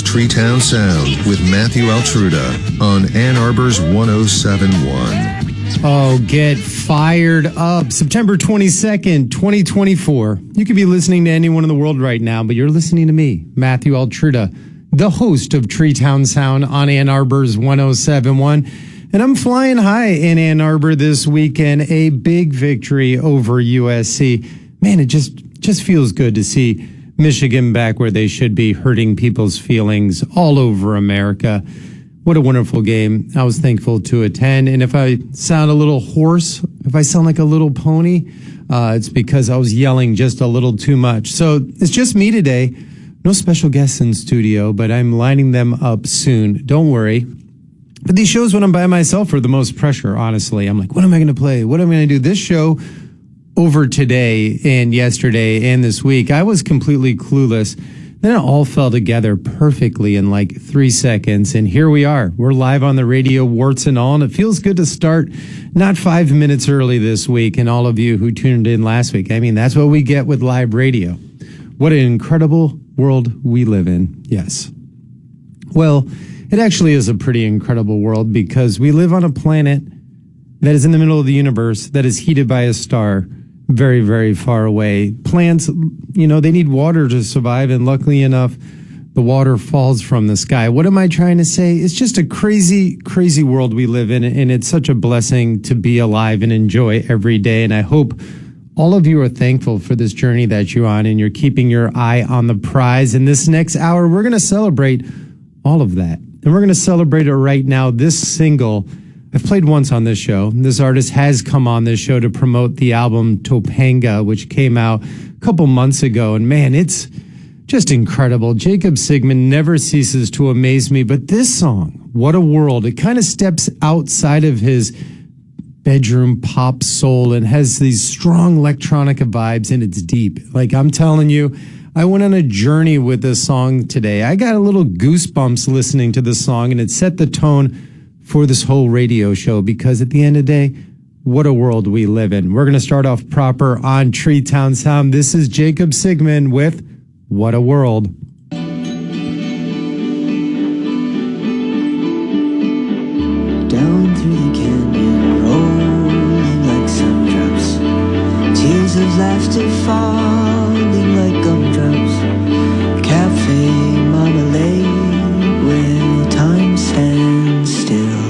TreeTownSound with Matthew Altruda on Ann Arbor's 107.1. Oh, get fired up. September 22nd, 2024. You could be listening to anyone in the world right now, but you're listening to me, Matthew Altruda, the host of TreeTownSound on Ann Arbor's 107.1. And I'm flying high in Ann Arbor this weekend. A big victory over USC. Man, it just feels good to see Michigan back where they should be, hurting people's feelings all over America. What a wonderful game. I was thankful to attend. And if I sound a little hoarse, if I sound like a little pony, it's because I was yelling just a little too much. So it's just me today. No special guests in studio, but I'm lining them up soon. Don't worry. But these shows when I'm by myself are the most pressure, honestly. I'm like, what am I going to play? What am I going to do? This show over today and yesterday and this week, I was completely clueless. Then it all fell together perfectly in like 3 seconds. And here we are. We're live on the radio, warts and all. And it feels good to start not 5 minutes early this week. And all of you who tuned in last week, I mean, that's what we get with live radio. What an incredible world we live in. Yes. Well, it actually is a pretty incredible world because we live on a planet that is in the middle of the universe that is heated by a star very, very far away. Plants, they need water to survive, and luckily enough, the water falls from the sky. What am I trying to say? It's just a crazy, crazy world we live in, and it's such a blessing to be alive and enjoy every day. And I hope all of you are thankful for this journey that you're on, and you're keeping your eye on the prize. In this next hour, we're going to celebrate all of that. And we're going to celebrate it right now. This single, I've played once on this show. This artist has come on this show to promote the album Topanga, which came out a couple months ago. And man, it's just incredible. Jacob Sigmund never ceases to amaze me. But this song, What a World, it kind of steps outside of his bedroom pop soul and has these strong electronica vibes, and it's deep. Like I'm telling you, I went on a journey with this song today. I got a little goosebumps listening to this song, and it set the tone for this whole radio show because at the end of the day, what a world we live in. We're going to start off proper on TreeTownSound. This is Jacob Sigmund with What a World. Down through the canyon, rolling like sun-drops, tears of laughter falling like gumdrops, cafe marmalade where time stands still.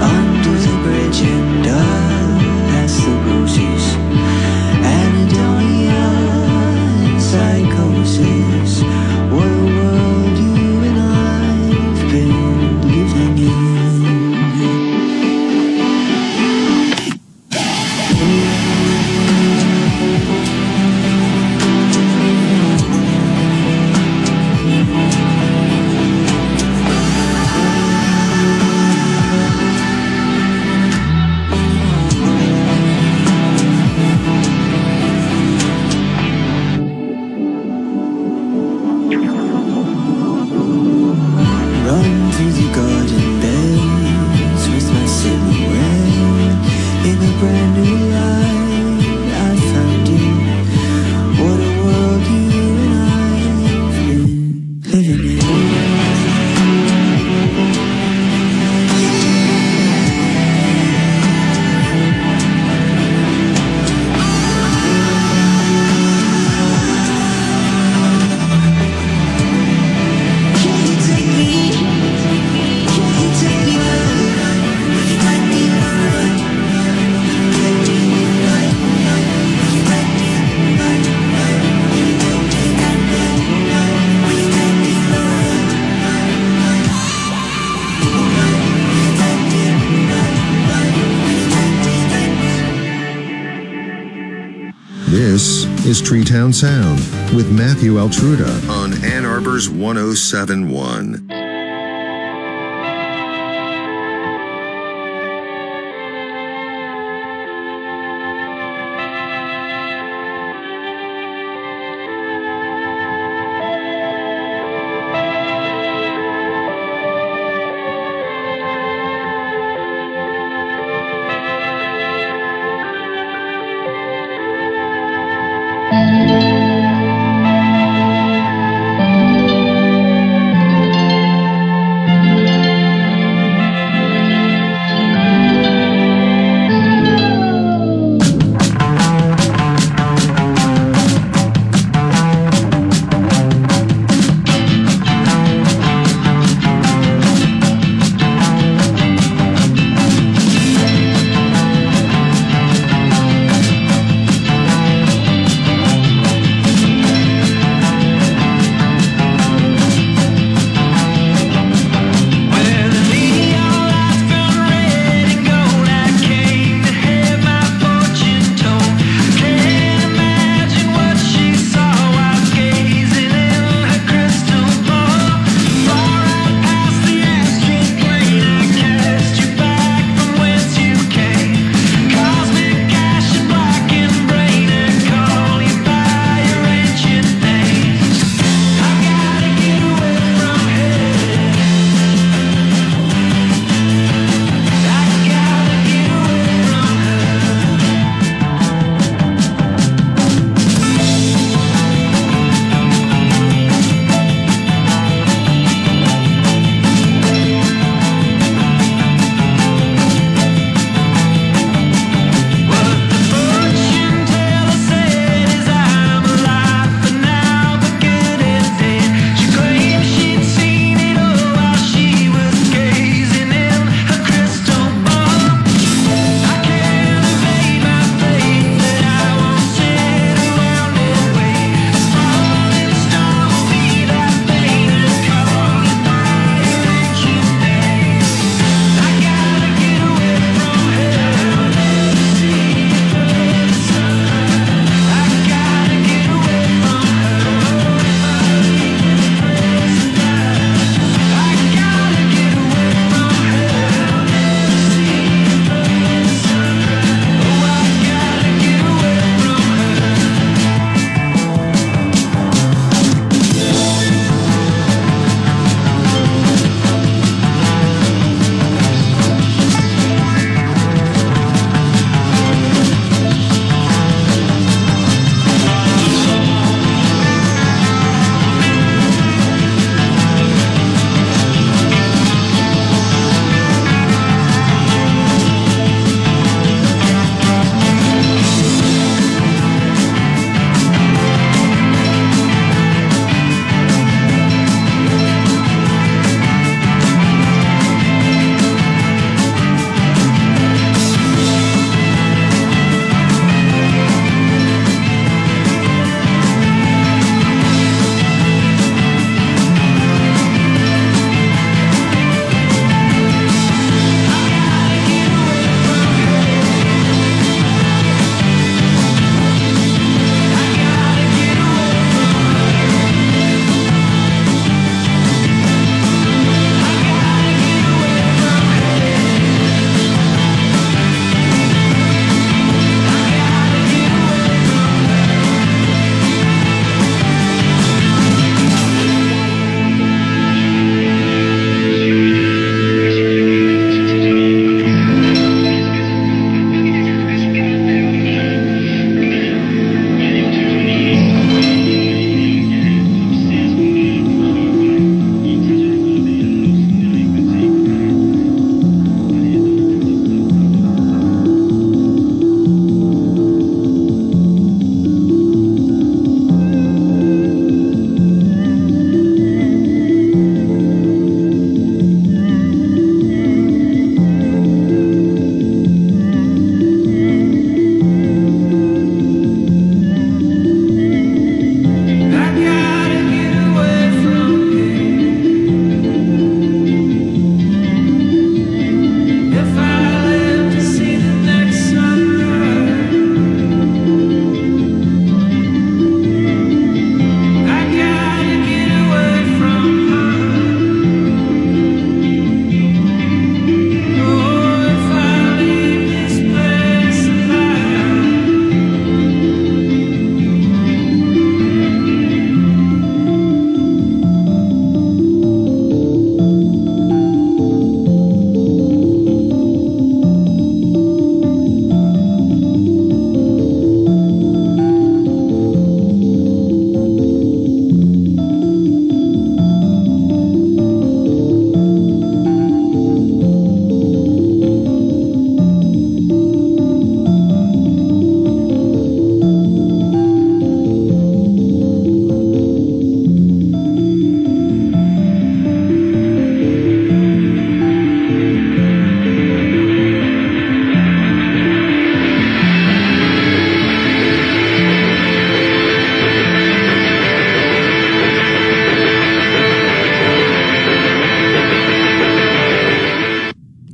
Under the bridge and past the roses, Anadonia and psychosis. What a world you and I've been living in. This is TreeTownSound with Matthew Altruda on Ann Arbor's 107.1.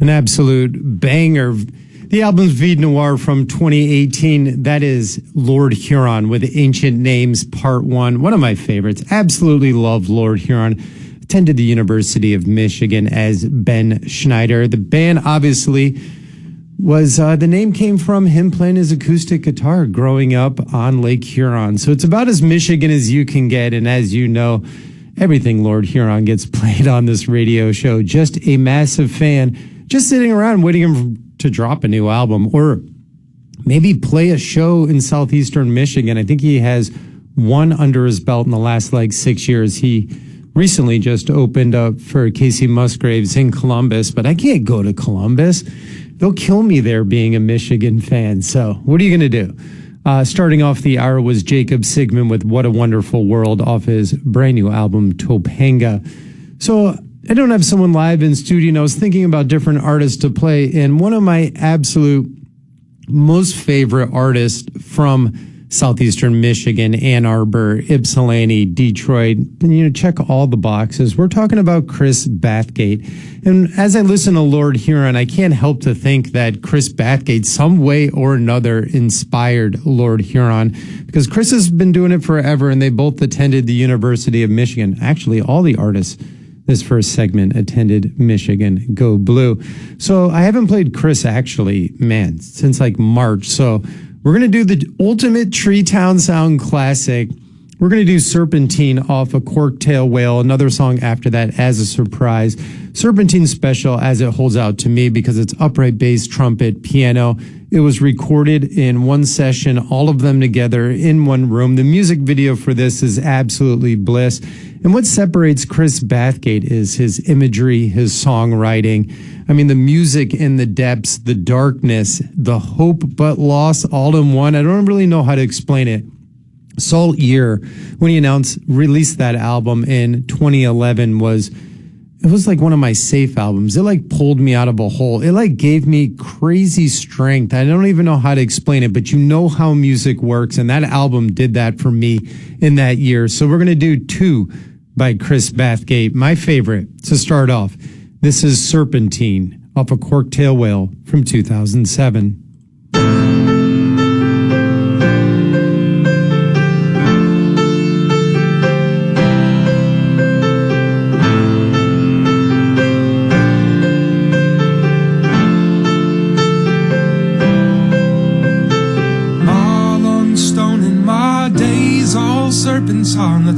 An absolute banger. The album's Vide Noir from 2018. That is Lord Huron with Ancient Names Part 1. One of my favorites. Absolutely love Lord Huron. Attended the University of Michigan as Ben Schneider. The band obviously was, the name came from him playing his acoustic guitar growing up on Lake Huron. So it's about as Michigan as you can get. And as you know, everything Lord Huron gets played on this radio show. Just a massive fan. Just sitting around waiting to drop a new album or maybe play a show in southeastern Michigan. I think he has one under his belt in the last 6 years. He recently just opened up for Casey Musgraves in Columbus, but I can't go to Columbus. They'll kill me there being a Michigan fan. So what are you going to do? Starting off the hour was Jacob Sigmund with What a Wonderful World off his brand new album, Topanga. So I don't have someone live in studio, and I was thinking about different artists to play, and one of my absolute most favorite artists from southeastern Michigan, Ann Arbor, Ypsilanti, Detroit, and check all the boxes. We're talking about Chris Bathgate. And as I listen to Lord Huron, I can't help to think that Chris Bathgate, some way or another, inspired Lord Huron, because Chris has been doing it forever, and they both attended the University of Michigan. Actually, all the artists this first segment attended Michigan. Go Blue. So I haven't played Chris actually, since March. So we're going to do the ultimate TreeTownSound classic. We're going to do Serpentine off a Corktail Whale, another song after that as a surprise. Serpentine special as it holds out to me because it's upright bass, trumpet, piano. It was recorded in one session, all of them together in one room. The music video for this is absolutely bliss. And what separates Chris Bathgate is his imagery, his songwriting. I mean, the music in the depths, the darkness, the hope but loss all in one. I don't really know how to explain it. Salt Year, when he released that album in 2011, was one of my safe albums. It pulled me out of a hole. It gave me crazy strength. I don't even know how to explain it, but you know how music works. And that album did that for me in that year. So we're going to do two by Chris Bathgate. My favorite to start off. This is Serpentine off a Corktail Whale from 2007. On the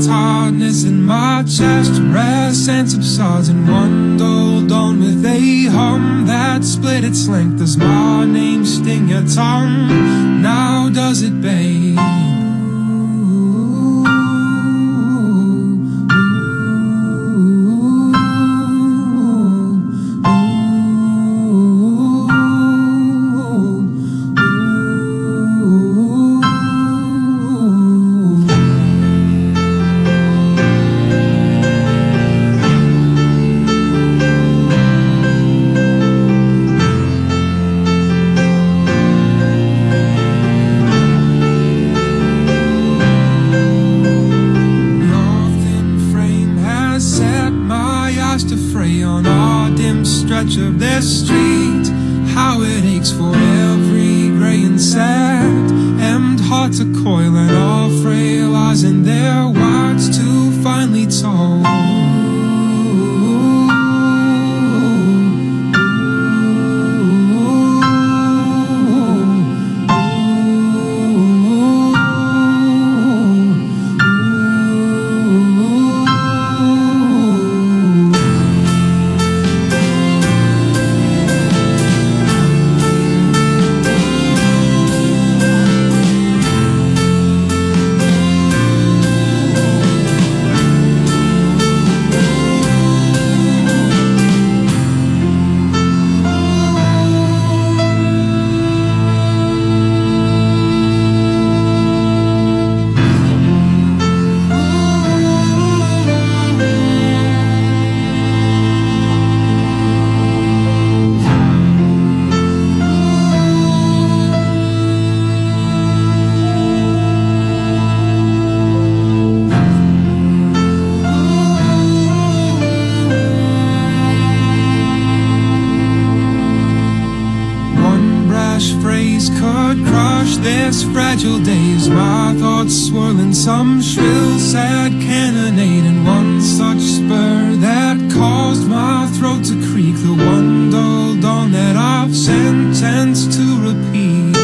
tartness in my chest rests and subsides in one dull dawn with a hum that split its length. Does my name sting your tongue? Now does it, babe? Of this street, how it aches for every grey and sad, hemmed hearts a coil and all frail eyes in their whites too finely told. last fragile days, my thoughts swirling, some shrill, sad cannonade, and one such spur that caused my throat to creak, the one dull dawn that I've sentenced to repeat.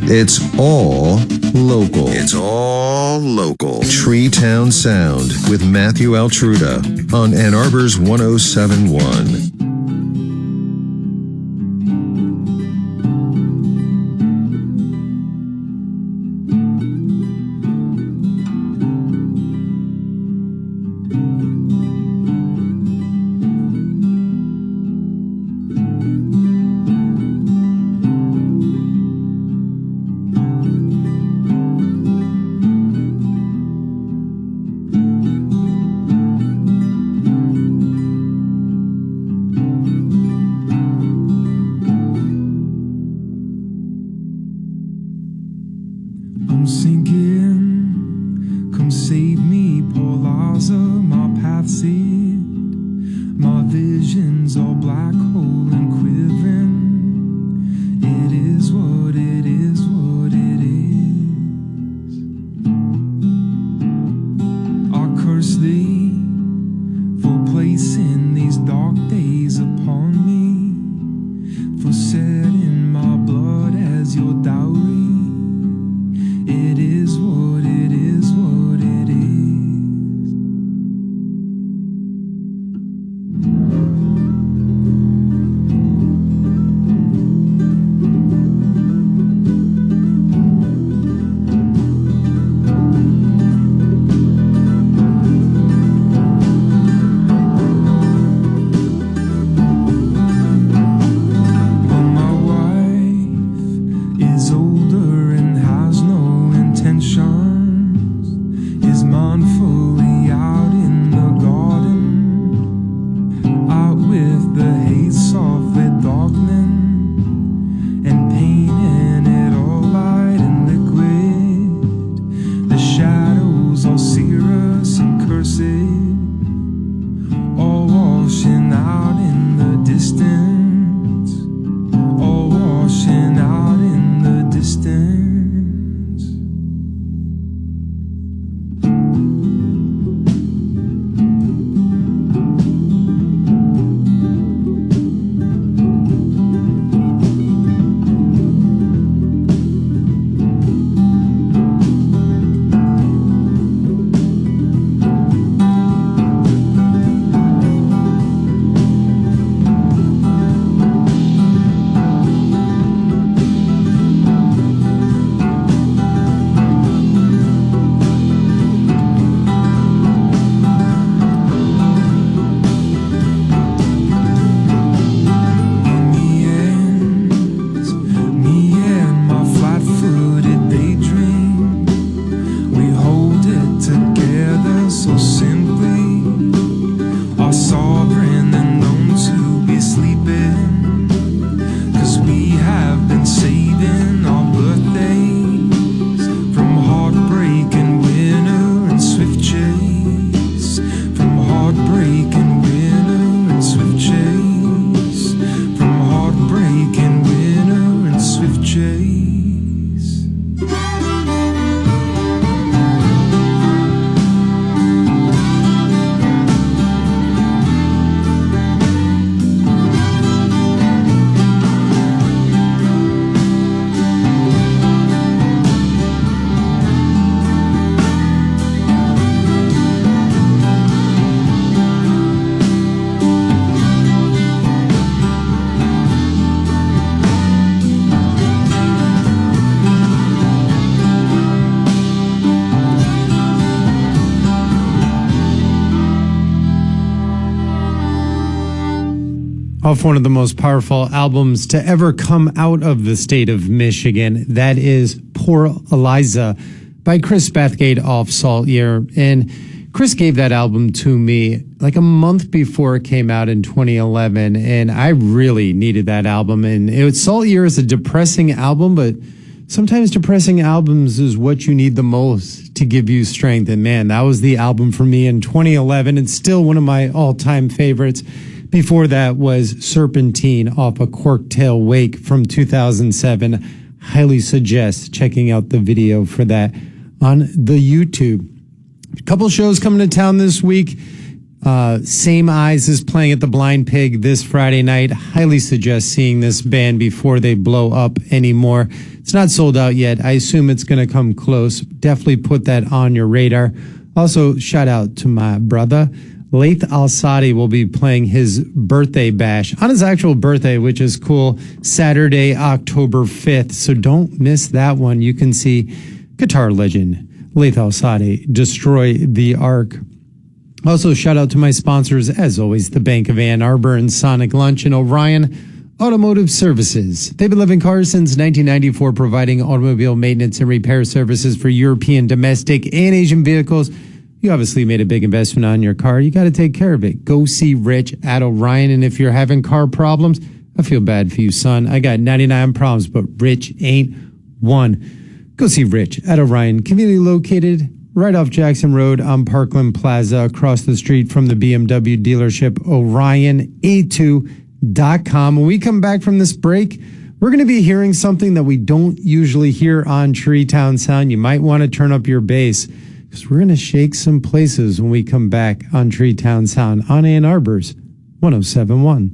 It's all local. It's all local. Treetown Sound with Matthew Altruda on Ann Arbor's 1071. I'm sinking, come save me, Paul Laza, my path seed, my vision's all black hole and quivering. It is what it is, what it is. I curse thee for placing these dark days upon me, for setting my blood as your dowry. It is what it is, what it is. But my wife is older and has no intentions, is mindfully out in the garden, out with the haze softly darkening, and painting it all light and liquid. The shadows all serious and cursive, all washing out in the distance, all washing out in the distance. off one of the most powerful albums to ever come out of the state of Michigan. That is Poor Eliza by Chris Bathgate off Saltyear. And Chris gave that album to me like a month before it came out in 2011, and I really needed that album. And Saltyear is a depressing album, but sometimes depressing albums is what you need the most to give you strength. And man, that was the album for me in 2011. It's still one of my all-time favorites. Before that was Serpentine off a Corktail Wake from 2007. Highly suggest checking out the video for that on the YouTube. A couple shows coming to town this week. Same Eyes is playing at the Blind Pig this Friday night. Highly suggest seeing this band before they blow up anymore. It's not sold out yet. I assume it's going to come close. Definitely put that on your radar. Also, shout out to my brother. Laith Al-Sadi will be playing his birthday bash on his actual birthday, which is cool, Saturday, October 5th. So don't miss that one. You can see guitar legend Laith Al-Sadi destroy the Ark. Also, shout out to my sponsors, as always, the Bank of Ann Arbor and Sonic Lunch and Orion Automotive Services. They've been living cars since 1994, providing automobile maintenance and repair services for European, domestic, and Asian vehicles. You obviously made a big investment on your car. You got to take care of it. Go see Rich at Orion. And if you're having car problems, I feel bad for you, son. I got 99 problems, but Rich ain't one. Go see Rich at Orion. Conveniently located right off Jackson Road on Parkland Plaza, across the street from the BMW dealership, OrionA2.com. When we come back from this break, we're going to be hearing something that we don't usually hear on Treetown Sound. You might want to turn up your bass, because we're going to shake some places when we come back on Treetown Sound on Ann Arbor's 107.1.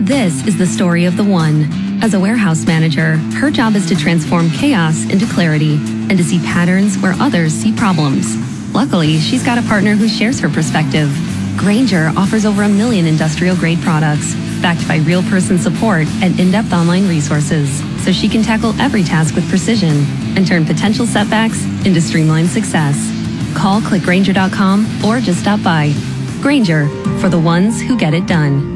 This is the story of the one. As a warehouse manager, her job is to transform chaos into clarity and to see patterns where others see problems. Luckily, she's got a partner who shares her perspective. Grainger offers over 1 million industrial-grade products, backed by real person support and in-depth online resources, so she can tackle every task with precision and turn potential setbacks into streamlined success. Call clickgrainger.com or just stop by. Grainger, for the ones who get it done.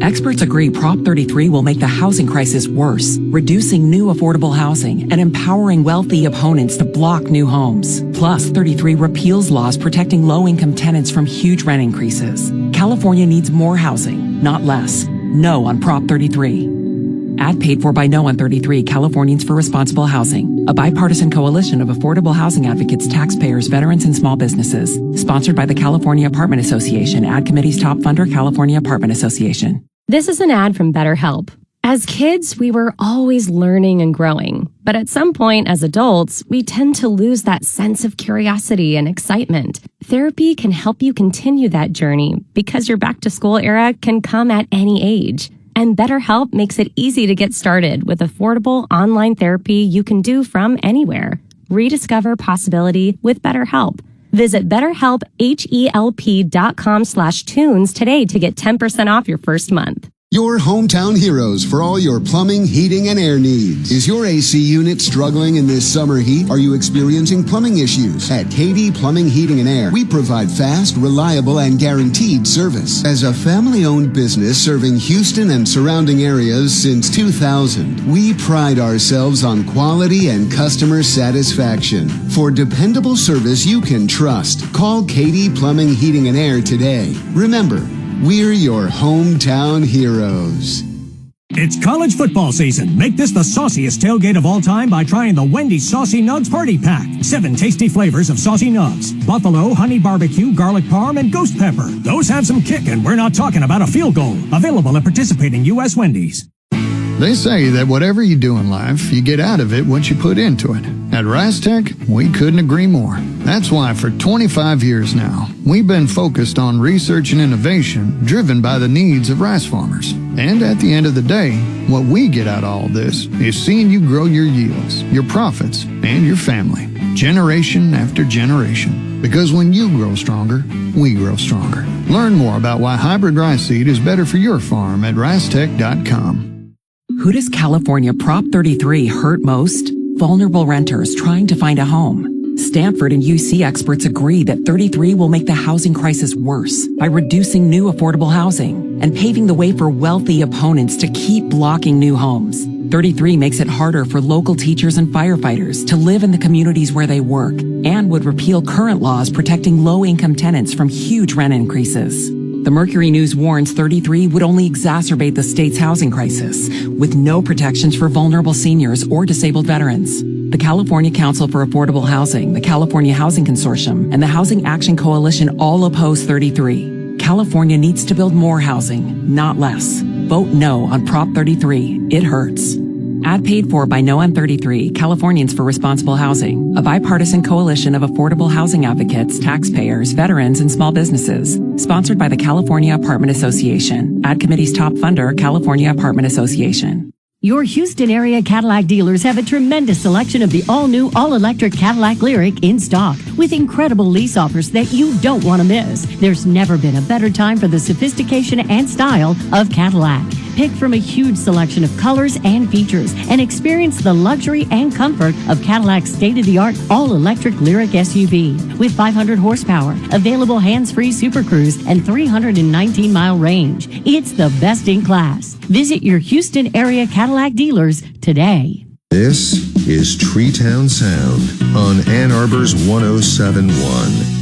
Experts agree Prop 33 will make the housing crisis worse, reducing new affordable housing and empowering wealthy opponents to block new homes. Plus, 33 repeals laws protecting low-income tenants from huge rent increases. California needs more housing, not less. No on Prop 33. Ad paid for by No on 33, Californians for Responsible Housing, a bipartisan coalition of affordable housing advocates, taxpayers, veterans, and small businesses. Sponsored by the California Apartment Association, Ad Committee's top funder, California Apartment Association. This is an ad from BetterHelp. As kids, we were always learning and growing. But at some point, as adults, we tend to lose that sense of curiosity and excitement. Therapy can help you continue that journey because your back-to-school era can come at any age. And BetterHelp makes it easy to get started with affordable online therapy you can do from anywhere. Rediscover possibility with BetterHelp. Visit BetterHelp.com/tunes today to get 10% off your first month. Your hometown heroes for all your plumbing, heating, and air needs. Is your AC unit struggling in this summer heat? Are you experiencing plumbing issues? At KD Plumbing, Heating, and Air, we provide fast, reliable, and guaranteed service. As a family-owned business serving Houston and surrounding areas since 2000, we pride ourselves on quality and customer satisfaction. For dependable service you can trust, call KD Plumbing, Heating, and Air today. Remember, we're your hometown heroes. It's college football season. Make this the sauciest tailgate of all time by trying the Wendy's Saucy Nugs Party Pack. 7 tasty flavors of Saucy Nugs. Buffalo, honey barbecue, garlic parm, and ghost pepper. Those have some kick, and we're not talking about a field goal. Available at participating U.S. Wendy's. They say that whatever you do in life, you get out of it what you put into it. At RiceTech, we couldn't agree more. That's why for 25 years now, we've been focused on research and innovation driven by the needs of rice farmers. And at the end of the day, what we get out of all this is seeing you grow your yields, your profits, and your family, generation after generation. Because when you grow stronger, we grow stronger. Learn more about why hybrid rice seed is better for your farm at ricetech.com. Who does California Prop 33 hurt most? Vulnerable renters trying to find a home. Stanford and UC experts agree that 33 will make the housing crisis worse by reducing new affordable housing and paving the way for wealthy opponents to keep blocking new homes. 33 makes it harder for local teachers and firefighters to live in the communities where they work and would repeal current laws protecting low-income tenants from huge rent increases. The Mercury News warns 33 would only exacerbate the state's housing crisis, with no protections for vulnerable seniors or disabled veterans. The California Council for Affordable Housing, the California Housing Consortium, and the Housing Action Coalition all oppose 33. California needs to build more housing, not less. Vote no on Prop 33. It hurts. Ad paid for by No on 33, Californians for Responsible Housing, a bipartisan coalition of affordable housing advocates, taxpayers, veterans, and small businesses. Sponsored by the California Apartment Association. Ad committee's top funder, California Apartment Association. Your Houston area Cadillac dealers have a tremendous selection of the all-new, all-electric Cadillac Lyriq in stock with incredible lease offers that you don't want to miss. There's never been a better time for the sophistication and style of Cadillac. Pick from a huge selection of colors and features and experience the luxury and comfort of Cadillac's state-of-the-art all-electric Lyriq SUV with 500 horsepower, available hands-free Super Cruise, and 319-mile range. It's the best in class. Visit your Houston area Cadillac dealers today. This is Treetown Sound on Ann Arbor's 107.1.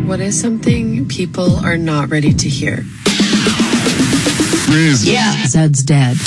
What is something people are not ready to hear? Yeah. Zed's dead.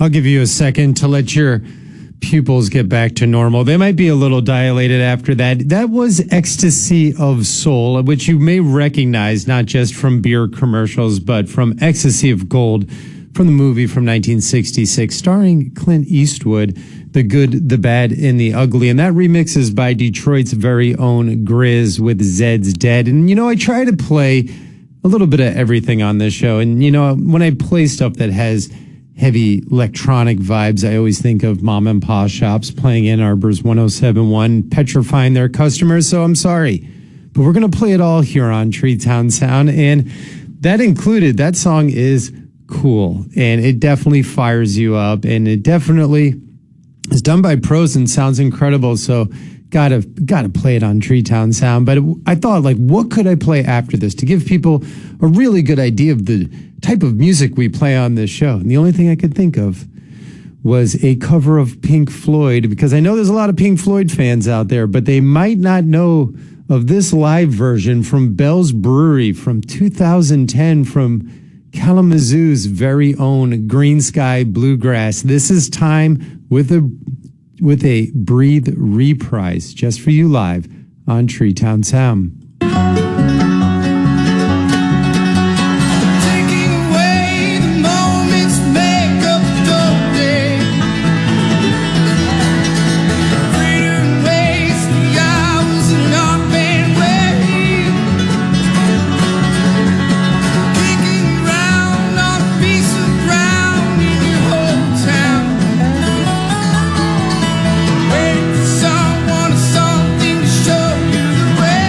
I'll give you a second to let your pupils get back to normal. They might be a little dilated after that. That was Ecstasy of Soul, which you may recognize not just from beer commercials, but from Ecstasy of Gold from the movie from 1966, starring Clint Eastwood, The Good, the Bad, and the Ugly. And that remix is by Detroit's very own Grizz with Zed's Dead. And, you know, I try to play a little bit of everything on this show. And, you know, when I play stuff that has heavy electronic vibes, I always think of mom and pop shops playing Ann Arbor's 107.1, petrifying their customers. So I'm sorry, but we're going to play it all here on TreeTown Sound. And that song is cool, and it definitely fires you up, and it definitely is done by pros and sounds incredible. So gotta play it on TreeTown Sound. But I thought, like, what could I play after this to give people a really good idea of the type of music we play on this show? And the only thing I could think of was a cover of Pink Floyd, because I know there's a lot of Pink Floyd fans out there, but they might not know of this live version from Bell's Brewery from 2010 from Kalamazoo's very own Green Sky Bluegrass. This is Time with a Breathe reprise just for you live on TreeTown Sound. Something to show you the way.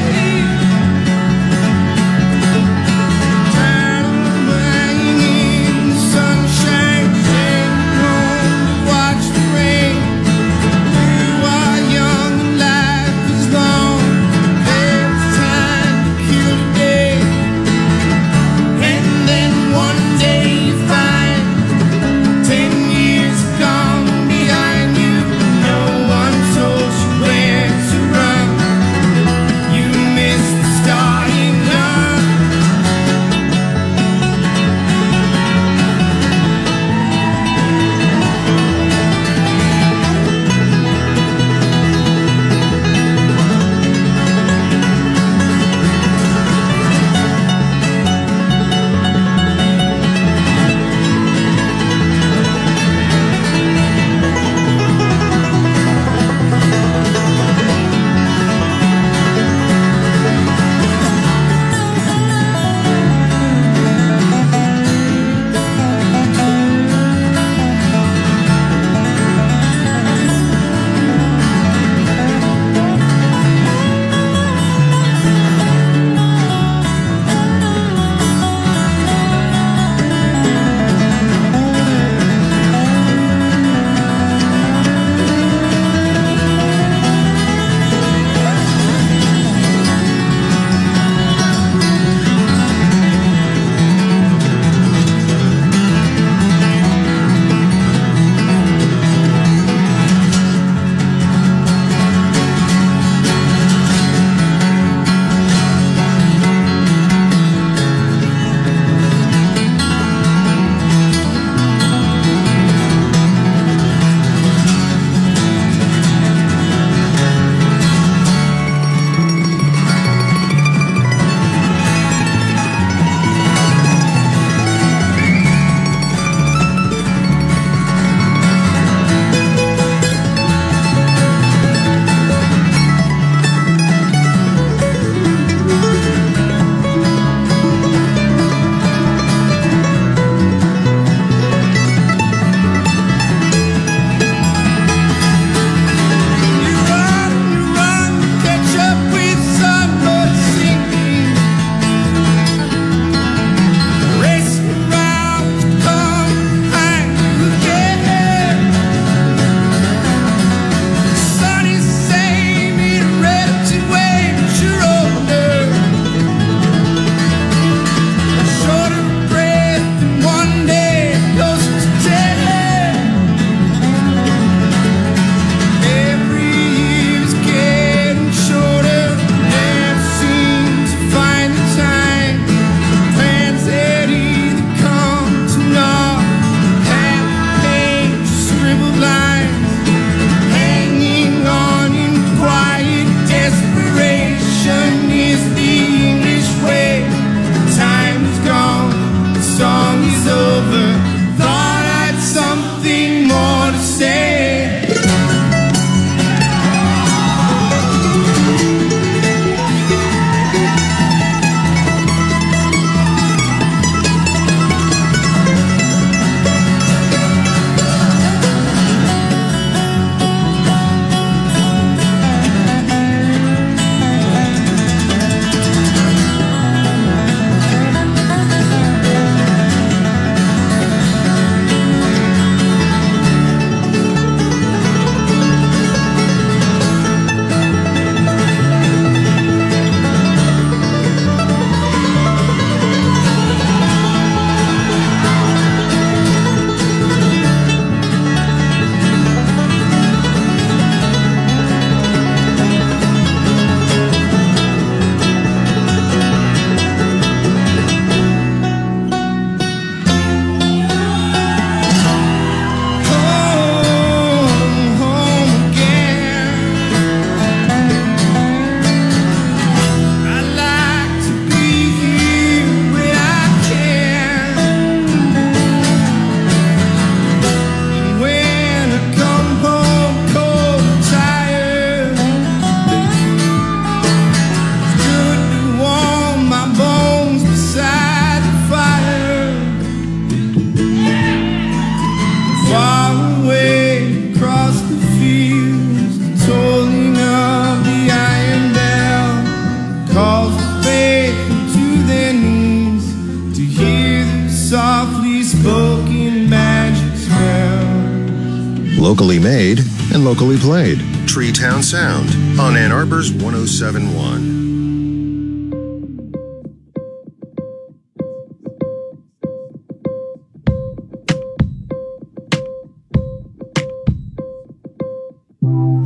made and locally played. Treetown Sound on Ann Arbor's 1071.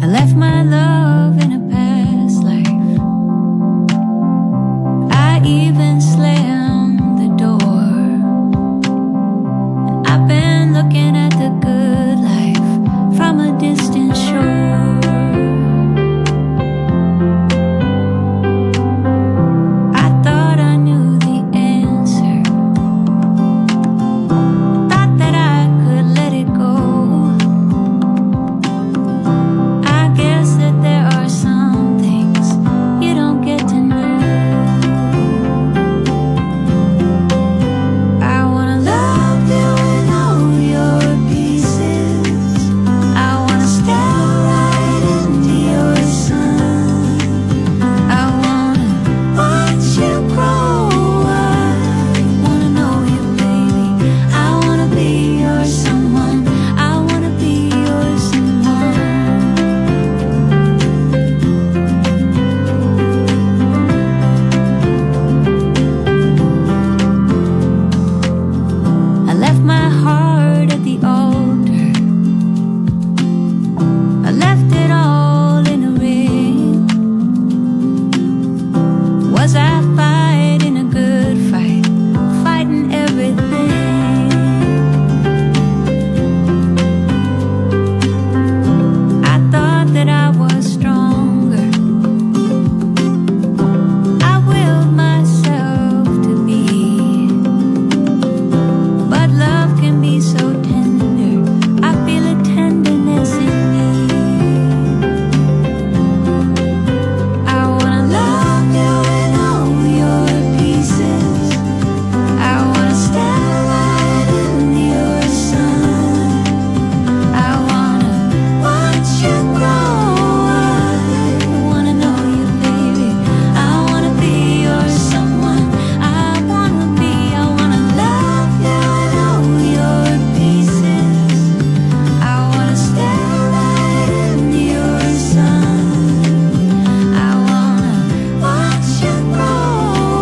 I left my love in a past life. I even slammed the door. And I've been looking at the good life from a distant shore. I thought I knew the answer. Thought that I could let it go. I guess that there are some things you don't get to know. I wanna love you in all your pieces. I wanna stare right into your sun. I wanna watch you grow. I wanna know you, baby. I wanna be your someone. I wanna be your someone. I left my heart at the altar. I left it all in a ring. Was I fighting a good fight? Fighting everything. I thought that I was stronger. I willed myself to be. But love can be so tender. I feel a tenderness in me. I wanna love you in all your pieces. I wanna stare right into your sun. I wanna watch you grow. I wanna know you, baby. I wanna be your someone. I wanna love you in all your pieces. I wanna stare right into your sun. I wanna watch you grow.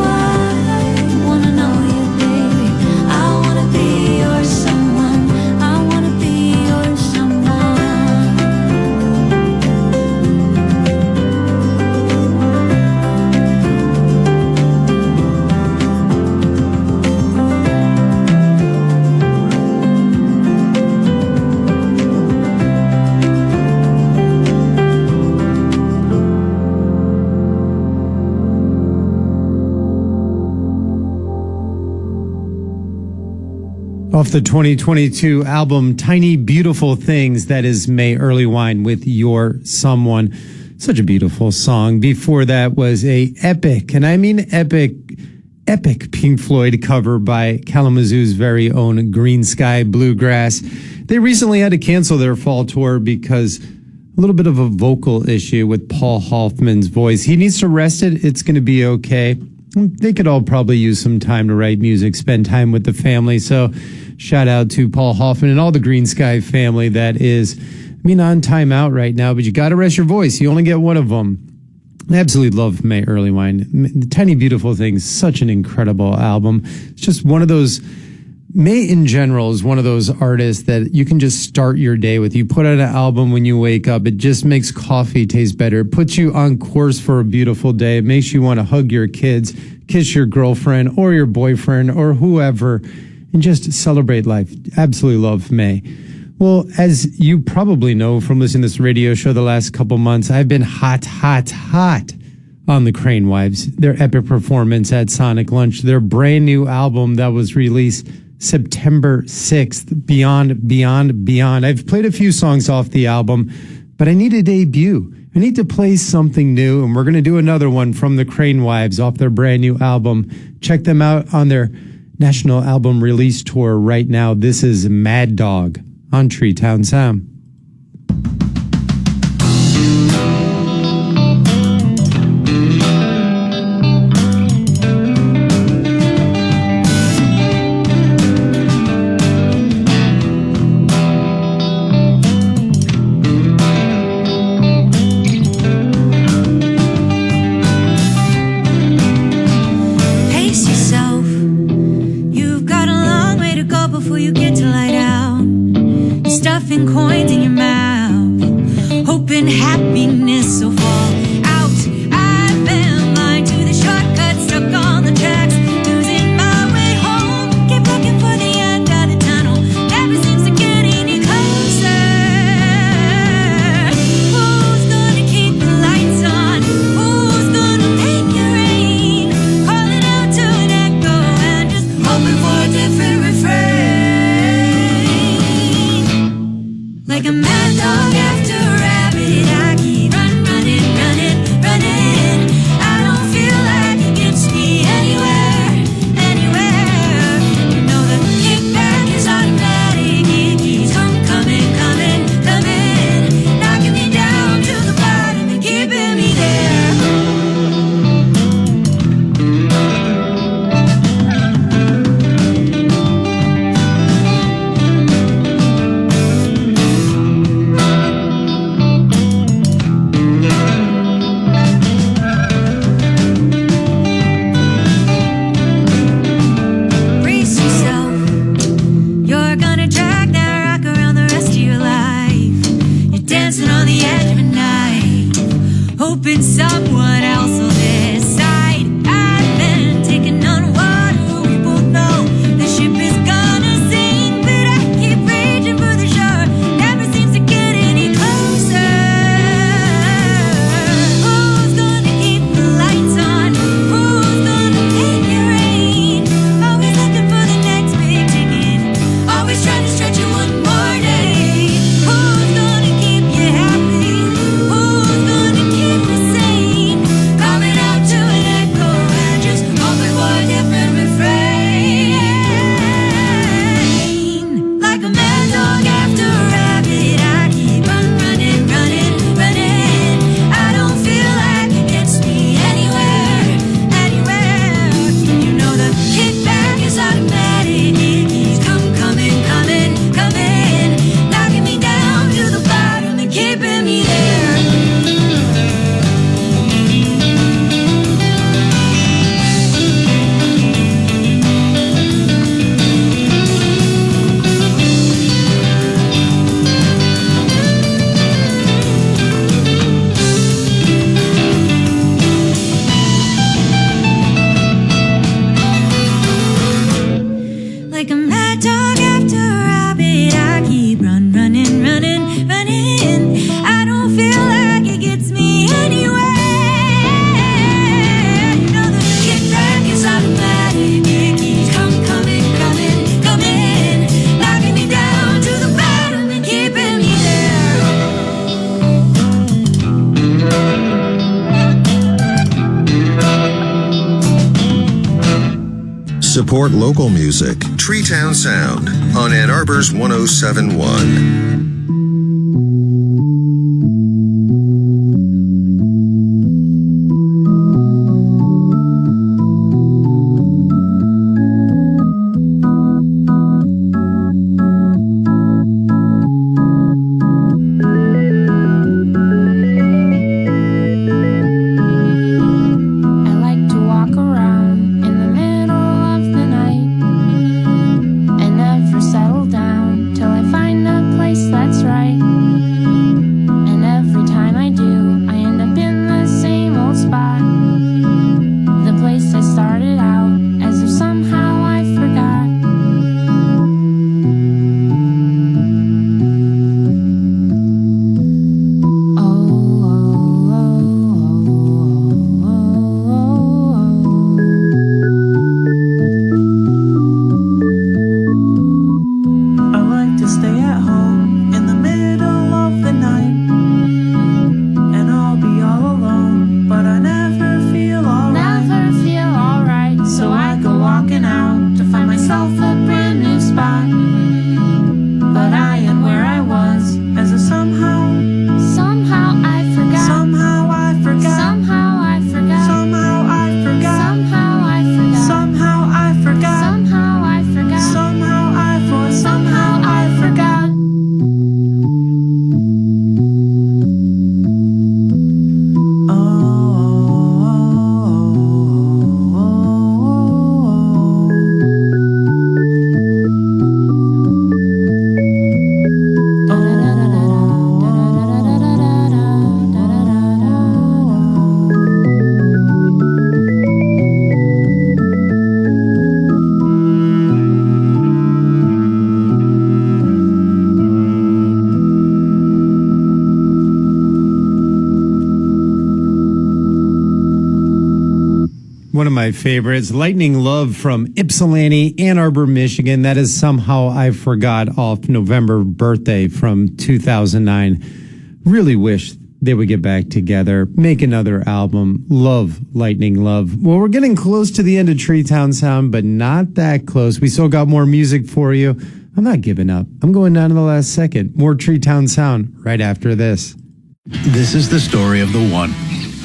I wanna know you, baby. I wanna be your someone. I wanna be your someone. Off the 2022 album Tiny Beautiful Things, that is May Earlywine with Your Someone. Such a beautiful song. Before that was a epic, and I mean epic Pink Floyd cover by Kalamazoo's very own Green Sky Bluegrass. They recently had to cancel their fall tour because a little bit of a vocal issue with Paul Hoffman's voice. He needs to rest it. It's going to be okay. They could all probably use some time to write music, spend time with the family. So shout out to Paul Hoffman and all the Green Sky family that is, on time out right now, but you got to rest your voice. You only get one of them. I absolutely love May Earlywine. Tiny Beautiful Things, such an incredible album. It's just one of those, May in general is one of those artists that you can just start your day with. You put out an album when you wake up. It just makes coffee taste better. It puts you on course for a beautiful day. It makes you want to hug your kids, kiss your girlfriend or your boyfriend or whoever, and just celebrate life. Absolutely love May. Well, as you probably know from listening to this radio show the last couple months, I've been hot on the Crane Wives. Their epic performance at Sonic Lunch, their brand new album that was released September 6th, Beyond. I've played a few songs off the album, but I need a debut. I need to play something new, and we're going to do another one from the Crane Wives off their brand new album. Check them out on their national album release tour right now. This is Mad Dog on Treetown Sound. Support local music. TreeTown Sound on Ann Arbor's 1071. One of my favorites, Lightning Love from Ypsilanti, Ann Arbor, Michigan. That is Somehow I Forgot off November Birthday from 2009. Really wish they would get back together, make another album. Love Lightning Love. Well, we're getting close to the end of Treetown Sound, but not that close. We still got more music for you. I'm not giving up. I'm going down to the last second. More Treetown Sound right after this. This is the story of the one.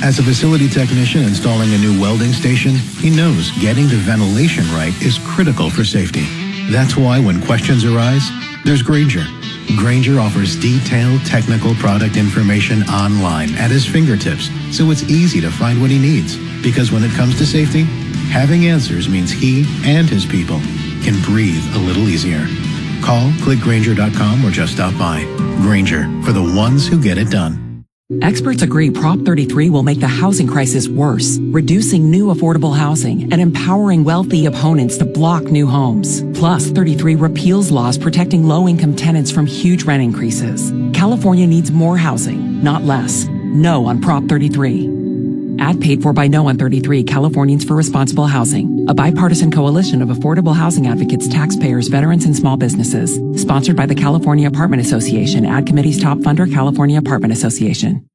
As a facility technician installing a new welding station, he knows getting the ventilation right is critical for safety. That's why when questions arise, there's Grainger. Grainger offers detailed technical product information online at his fingertips, so it's easy to find what he needs. Because when it comes to safety, having answers means he and his people can breathe a little easier. Call, click Grainger.com, or just stop by. Grainger, for the ones who get it done. Experts agree Prop 33 will make the housing crisis worse, reducing new affordable housing and empowering wealthy opponents to block new homes. Plus, 33 repeals laws protecting low-income tenants from huge rent increases. California needs more housing, not less. No on Prop 33. Ad paid for by No on 33, Californians for Responsible Housing, a bipartisan coalition of affordable housing advocates, taxpayers, veterans, and small businesses. Sponsored by the California Apartment Association, Ad Committee's top funder, California Apartment Association.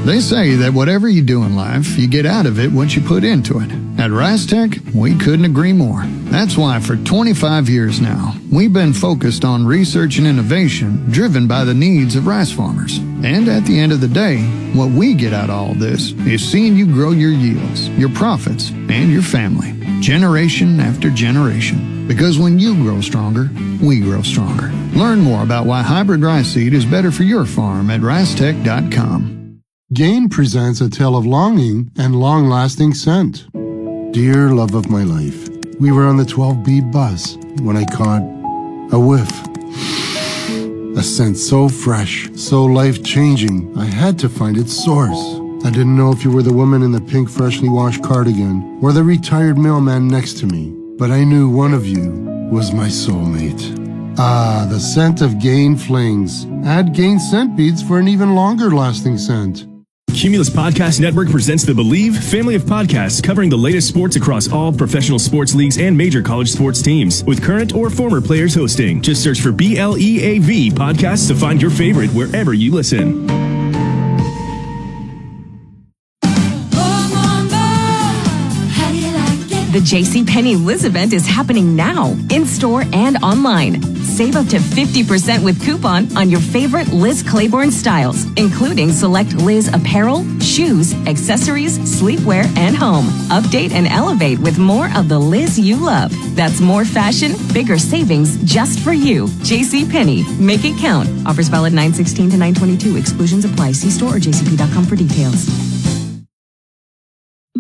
They say that whatever you do in life, you get out of it what you put into it. At Rastec, we couldn't agree more. That's why for 25 years now, we've been focused on research and innovation driven by the needs of rice farmers. And at the end of the day, what we get out of all this is seeing you grow your yields, your profits, and your family, generation after generation. Because when you grow stronger, we grow stronger. Learn more about why hybrid rice seed is better for your farm at ricetech.com. Gain presents a tale of longing and long-lasting scent. Dear love of my life, we were on the 12B bus when I caught a whiff. A scent so fresh, so life-changing, I had to find its source. I didn't know if you were the woman in the pink freshly washed cardigan or the retired mailman next to me, but I knew one of you was my soulmate. Ah, the scent of Gain Flings. Add Gain scent beads for an even longer-lasting scent. Cumulus Podcast Network presents the Believe family of podcasts covering the latest sports across all professional sports leagues and major college sports teams, with current or former players hosting. Just search for BLEAV podcasts to find your favorite wherever you listen. How do you like it? The JCPenney Liz event is happening now, in-store and online. Save up to 50% with coupon on your favorite Liz Claiborne styles, including select Liz apparel, shoes, accessories, sleepwear, and home. Update and elevate with more of the Liz you love. That's more fashion, bigger savings just for you. JCPenney. Make it count. Offers valid 9/16 to 9/22. Exclusions apply. See store or jcp.com for details.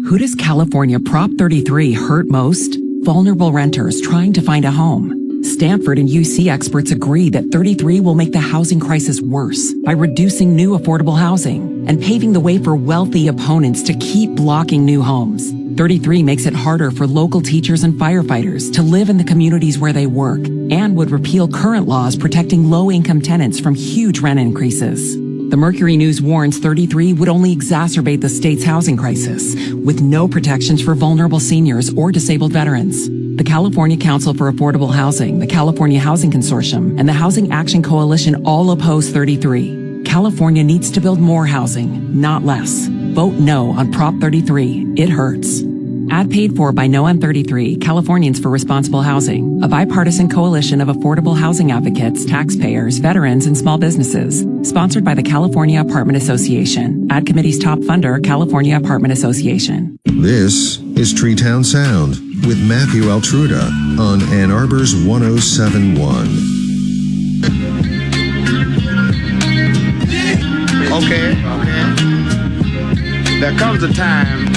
Who does California Prop 33 hurt most? Vulnerable renters trying to find a home. Stanford and UC experts agree that 33 will make the housing crisis worse by reducing new affordable housing and paving the way for wealthy opponents to keep blocking new homes. 33 makes it harder for local teachers and firefighters to live in the communities where they work and would repeal current laws protecting low-income tenants from huge rent increases. The Mercury News warns 33 would only exacerbate the state's housing crisis, with no protections for vulnerable seniors or disabled veterans. The California Council for Affordable Housing, the California Housing Consortium, and the Housing Action Coalition all oppose 33. California needs to build more housing, not less. Vote no on Prop 33. It hurts. Ad paid for by No on 33, Californians for Responsible Housing, a bipartisan coalition of affordable housing advocates, taxpayers, veterans, and small businesses. Sponsored by the California Apartment Association. Ad committee's top funder, California Apartment Association. This is Treetown Sound with Matthew Altruda on Ann Arbor's 1071. Okay. There comes a time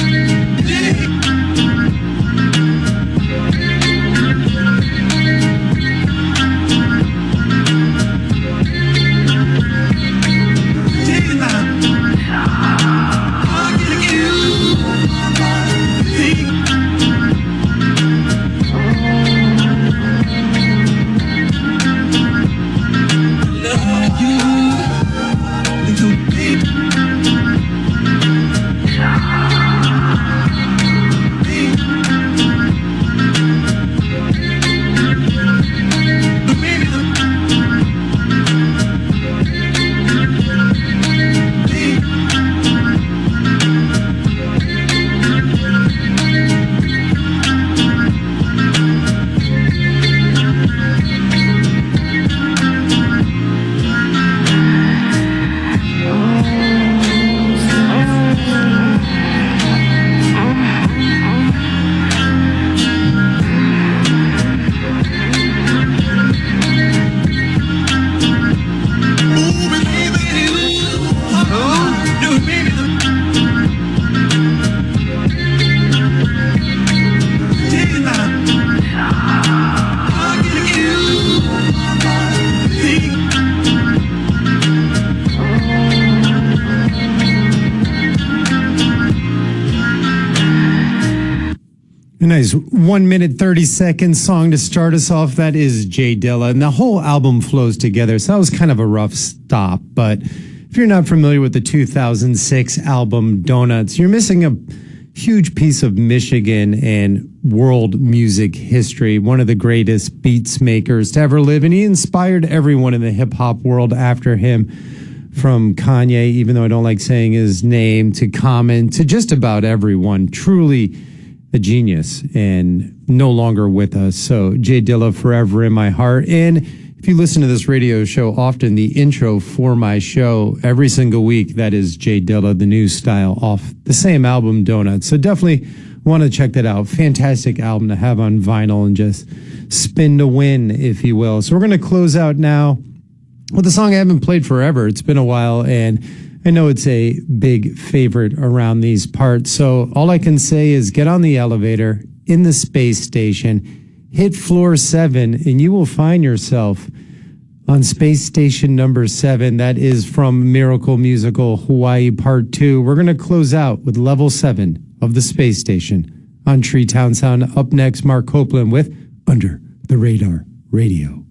A nice 1 minute, 30 second song to start us off. That is Jay Dilla. And the whole album flows together. So that was kind of a rough stop. But if you're not familiar with the 2006 album Donuts, you're missing a huge piece of Michigan and world music history. One of the greatest beats makers to ever live. And he inspired everyone in the hip hop world after him. From Kanye, even though I don't like saying his name, to Common, to just about everyone. Truly a genius and no longer with us. So Jay Dilla forever in my heart. And if you listen to this radio show often, the intro for my show every single week, that is Jay Dilla, the new style, off the same album Donuts. So definitely want to check that out. Fantastic album to have on vinyl and just spin to win, if you will. So we're going to close out now with a song I haven't played forever. It's been a while, and I know it's a big favorite around these parts. So all I can say is get on the elevator in the space station, hit floor 7, and you will find yourself on space station number 7. That is from Miracle Musical Hawaii Part 2. We're going to close out with level 7 of the space station on Treetown Sound. Up next, Mark Copeland with Under the Radar Radio.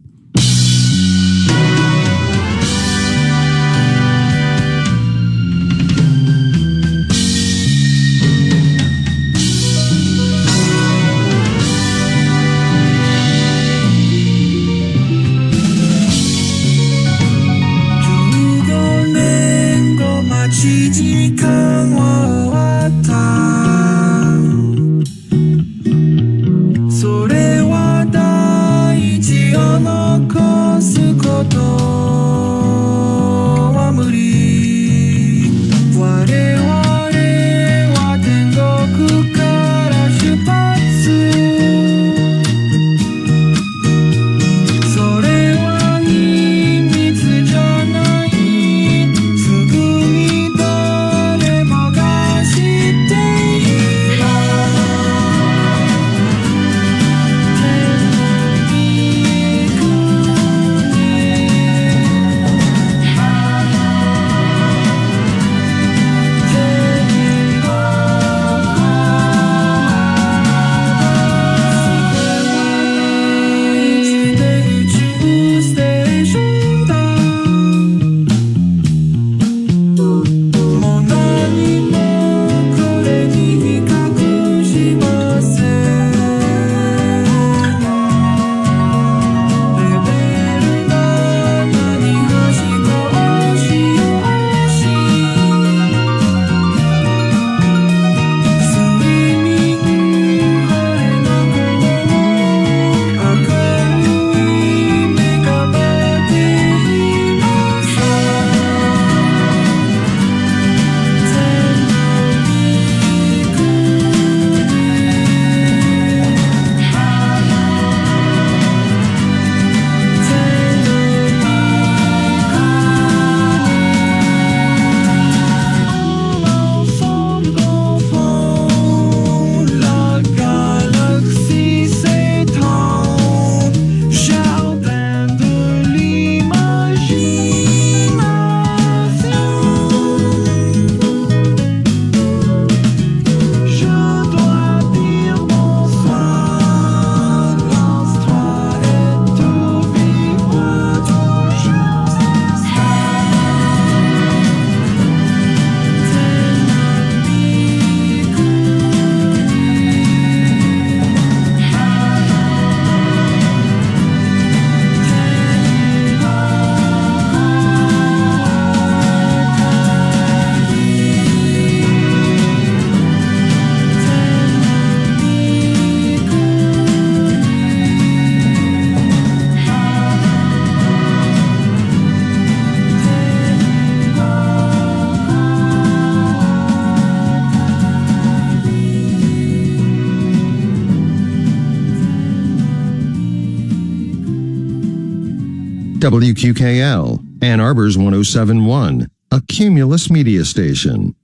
WQKL, Ann Arbor's 1071, a Cumulus media station.